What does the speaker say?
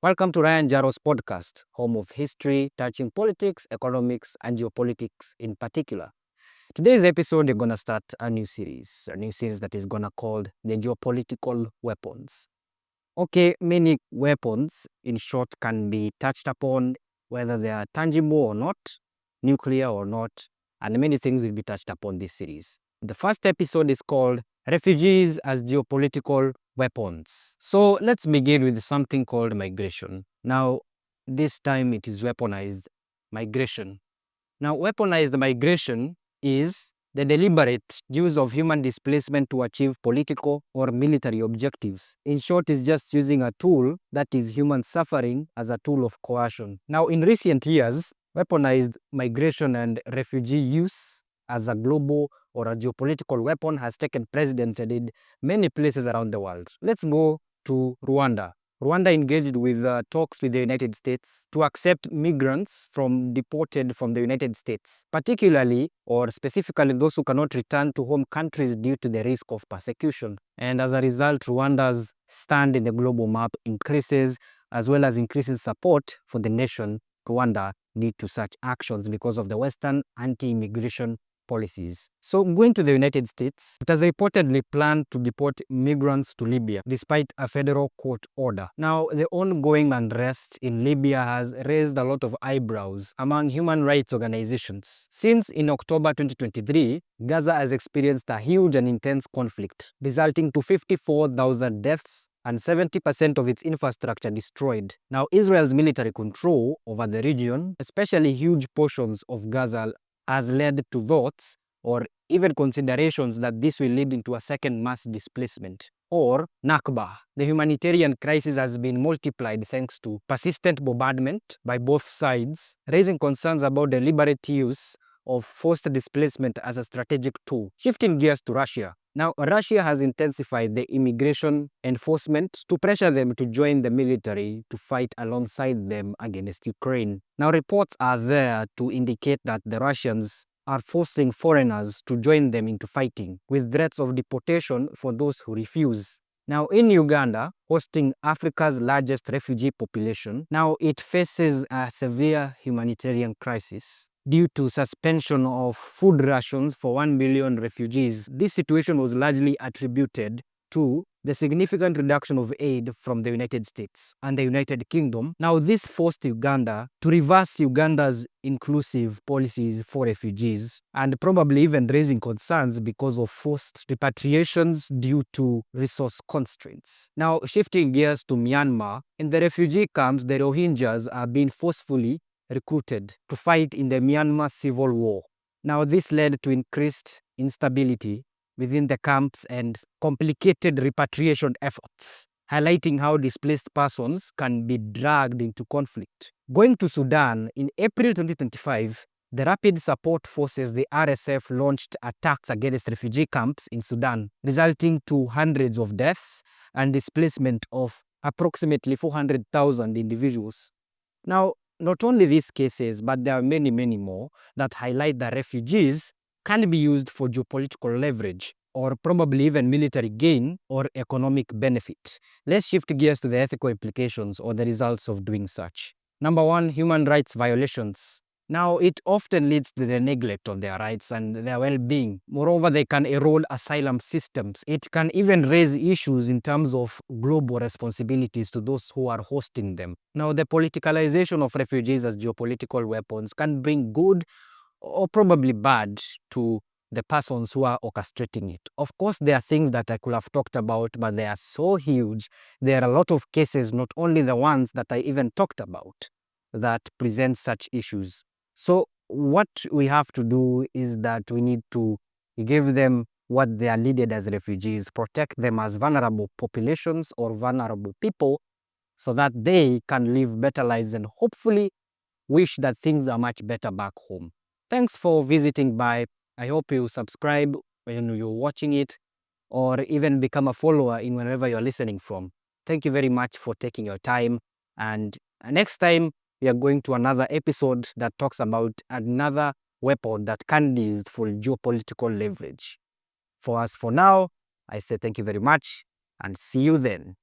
Welcome to Ryan Jaro's podcast, home of history, touching politics, economics, and geopolitics in particular. Today's episode, we're going to start a new series that is going to called the Geopolitical Weapons. Okay, many weapons, in short, can be touched upon, whether they are tangible or not, nuclear or not, and many things will be touched upon this series. The first episode is called Refugees as Geopolitical Weapons. So let's begin with something called migration. Now, this time it is weaponized migration. Now, weaponized migration is the deliberate use of human displacement to achieve political or military objectives. In short, it's just using a tool that is human suffering as a tool of coercion. Now, in recent years, weaponized migration and refugee use as a global or a geopolitical weapon has taken precedence in many places around the world. Let's go to Rwanda. Rwanda engaged with talks with the United States to accept migrants deported from the United States, particularly or specifically those who cannot return to home countries due to the risk of persecution. And as a result, Rwanda's stand in the global map increases, as well as increases support for the nation Rwanda need to such actions because of the Western anti-immigration policies. So going to the United States, it has reportedly planned to deport migrants to Libya despite a federal court order. Now, the ongoing unrest in Libya has raised a lot of eyebrows among human rights organizations. Since in October 2023, Gaza has experienced a huge and intense conflict, resulting to 54,000 deaths and 70% of its infrastructure destroyed. Now, Israel's military control over the region, especially huge portions of Gaza, has led to thoughts or even considerations that this will lead into a second mass displacement or Nakba. The humanitarian crisis has been multiplied thanks to persistent bombardment by both sides, raising concerns about deliberate use of forced displacement as a strategic tool. Shifting gears to Russia. Now, Russia has intensified the immigration enforcement to pressure them to join the military to fight alongside them against Ukraine. Now, reports are there to indicate that the Russians are forcing foreigners to join them into fighting, with threats of deportation for those who refuse. Now, in Uganda, hosting Africa's largest refugee population, now it faces a severe humanitarian crisis due to suspension of food rations for 1 million refugees. This situation was largely attributed to the significant reduction of aid from the United States and the United Kingdom. Now, this forced Uganda to reverse Uganda's inclusive policies for refugees and probably even raising concerns because of forced repatriations due to resource constraints. Now, shifting gears to Myanmar, in the refugee camps, the Rohingyas are being forcefully recruited to fight in the Myanmar civil war. Now, this led to increased instability within the camps and complicated repatriation efforts, highlighting how displaced persons can be dragged into conflict. Going to Sudan, in April 2025, the Rapid Support Forces, the RSF, launched attacks against refugee camps in Sudan, resulting to hundreds of deaths and displacement of approximately 400,000 individuals. Now, not only these cases, but there are many, many more that highlight that refugees can be used for geopolitical leverage or probably even military gain or economic benefit. Let's shift gears to the ethical implications or the results of doing such. Number one, human rights violations. Now, it often leads to the neglect of their rights and their well-being. Moreover, they can erode asylum systems. It can even raise issues in terms of global responsibilities to those who are hosting them. Now, the politicalization of refugees as geopolitical weapons can bring good or probably bad to the persons who are orchestrating it. Of course, there are things that I could have talked about, but they are so huge. There are a lot of cases, not only the ones that I even talked about, that present such issues. So what we have to do is that we need to give them what they are needed as refugees, protect them as vulnerable populations or vulnerable people so that they can live better lives and hopefully wish that things are much better back home. Thanks for visiting by. I hope you subscribe when you're watching it or even become a follower in wherever you're listening from. Thank you very much for taking your time. And next time, we are going to another episode that talks about another weapon that can be used for geopolitical leverage. For us for now, I say thank you very much and see you then.